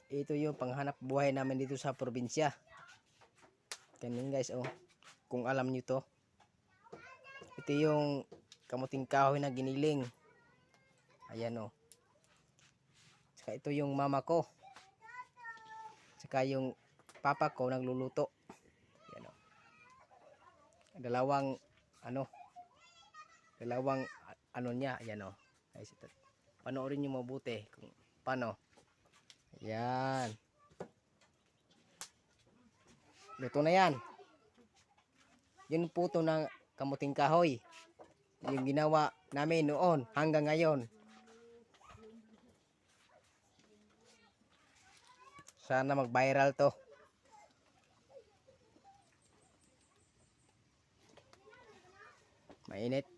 ito yung panghanap buhay namin dito sa probinsya. Ganyan guys, oh. Kung alam nyo to. Ito yung kamuting kahoy na giniling. Ayan, oh. Saka ito yung mama ko. Saka yung papa ko nagluluto. Ayan, oh. Dalawang ano niya. Ayan, oh. Guys, ito. Panoorin nyo mabuti kung paano. Ayan. Luto na yan. Yun puto ng kamuting kahoy. Yung ginawa namin noon hanggang ngayon. Sana mag-viral to. Mainit.